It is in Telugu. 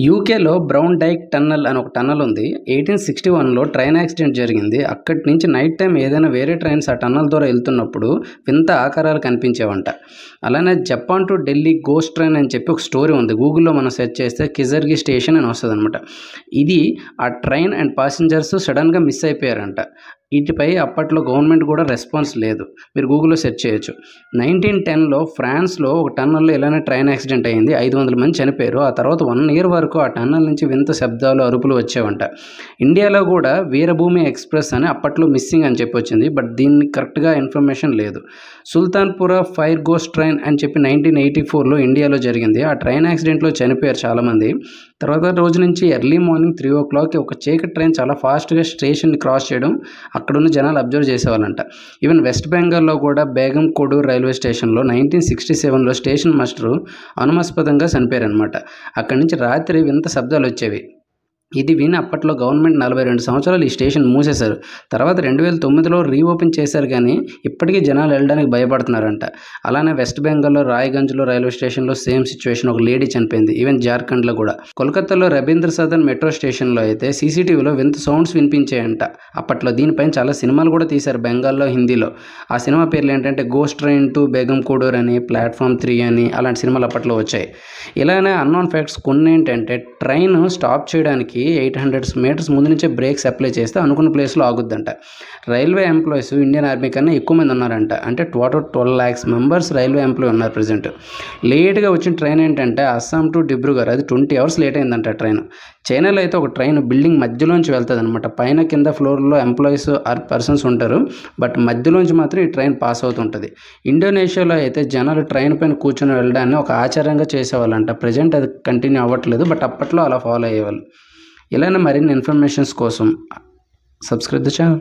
యూకేలో బ్రౌన్ డైక్ టన్నల్ అని ఒక టన్నల్ ఉంది. 1861లో ట్రైన్ యాక్సిడెంట్ జరిగింది. అక్కడి నుంచి నైట్ టైం ఏదైనా వేరే ట్రైన్స్ ఆ టన్నల్ ద్వారా వెళ్తున్నప్పుడు వింత ఆకారాలు కనిపించేవంట. అలానే Japan to Delhi ghost train అని చెప్పి ఒక స్టోరీ ఉంది. గూగుల్లో మనం సెర్చ్ చేస్తే కిజర్గి స్టేషన్ అని వస్తుంది అనమాట. ఇది ఆ ట్రైన్ అండ్ ప్యాసింజర్స్ సడన్గా మిస్ అయిపోయారంట. వీటిపై అప్పట్లో గవర్నమెంట్ కూడా రెస్పాన్స్ లేదు. మీరు గూగుల్లో సెర్చ్ చేయొచ్చు. 1910లో ఫ్రాన్స్లో ఒక టన్నల్లో ఇలానే ట్రైన్ యాక్సిడెంట్ అయింది. 500 మంది చనిపోయారు. ఆ తర్వాత 1 year వరకు ఆ టన్నల్ నుంచి వింత శబ్దాలు, అరుపులు వచ్చేవంట. ఇండియాలో కూడా వీరభూమి ఎక్స్ప్రెస్ అని అప్పట్లో మిస్సింగ్ అని చెప్పి వచ్చింది. బట్ దీన్ని కరెక్ట్గా ఇన్ఫర్మేషన్ లేదు. సుల్తాన్పుర ఫైర్ గోస్ట్ ట్రైన్ అని చెప్పి 1984లో ఇండియాలో జరిగింది. ఆ ట్రైన్ యాక్సిడెంట్లో చనిపోయారు చాలామంది. తర్వాత రోజు నుంచి ఎర్లీ మార్నింగ్ 3 o'clock ఒక చీకటి ట్రైన్ చాలా ఫాస్ట్గా స్టేషన్ని క్రాస్ చేయడం అక్కడున్న జనాలు అబ్జర్వ్ చేసేవాళ్ళంట. ఈవెన్ వెస్ట్ బెంగాల్లో కూడా బేగం కోడూర్ రైల్వే స్టేషన్లో 1967లో స్టేషన్ మాస్టరు అనుమానాస్పదంగా చనిపోయారనమాట. అక్కడి నుంచి రాత్రి వింత శబ్దాలు వచ్చేవి. ఇది విని అప్పట్లో గవర్నమెంట్ 42 సంవత్సరాలు ఈ స్టేషన్ మూసేశారు. తర్వాత 2009లో రీఓపెన్ చేశారు, కానీ ఇప్పటికీ జనాలు వెళ్ళడానికి భయపడుతున్నారంట. అలానే వెస్ట్ బెంగాల్లో రాయ్గంజ్లో రైల్వే స్టేషన్లో సేమ్ సిచ్యువేషన్, ఒక లేడీ చనిపోయింది. ఈవెన్ జార్ఖండ్లో కూడా. కోల్కతాలో రవీంద్ర సదన్ మెట్రో స్టేషన్లో అయితే సీసీటీవీలో వింత సౌండ్స్ వినిపించాయంట అప్పట్లో. దీనిపైన చాలా సినిమాలు కూడా తీశారు బెంగాల్లో, హిందీలో. ఆ సినిమా పేర్లు ఏంటంటే ghost train to Begum Kodur అని, ప్లాట్ఫామ్ 3 అని, అలాంటి సినిమాలు అప్పట్లో వచ్చాయి. ఇలానే అన్నోన్ ఫ్యాక్ట్స్ కొన్ని ఏంటంటే ట్రైన్ స్టాప్ చేయడానికి 800 meters ముందు నుంచే బ్రేక్స్ అప్లై చేస్తే అనుకున్న ప్లేస్లో ఆగుద్దంట. రైల్వే ఎంప్లాయీస్ ఇండియన్ ఆర్మీ కన్నా ఎక్కువ మంది ఉన్నారంట. అంటే total 12 lakhs members railway employee ఉన్నారు ప్రజెంట్. లేట్గా వచ్చిన ట్రైన్ ఏంటంటే అస్సాం టు డిబ్రూగఢ్, అది 20 hours లేట్ అయిందంట ట్రైన్. చైనాలో అయితే ఒక ట్రైన్ బిల్డింగ్ మధ్యలోంచి వెళ్తుంది అనమాట. పైన కింద ఫ్లోర్లో ఎంప్లాయీస్ ఆర్ పర్సన్స్ ఉంటారు, బట్ మధ్యలోంచి మాత్రం ఈ ట్రైన్ పాస్ అవుతుంటుంది. ఇండోనేషియాలో అయితే జనాలు ట్రైన్ పైన కూర్చొని వెళ్ళడాన్ని ఒక ఆచారంగా చేసేవాళ్ళంట. ప్రజెంట్ అది కంటిన్యూ అవ్వట్లేదు, బట్ అప్పట్లో అలా ఫాలో అయ్యేవాళ్ళు. ఇలానే మరిన్ని ఇన్ఫర్మేషన్స్ కోసం సబ్స్క్రైబ్ ద ఛానల్.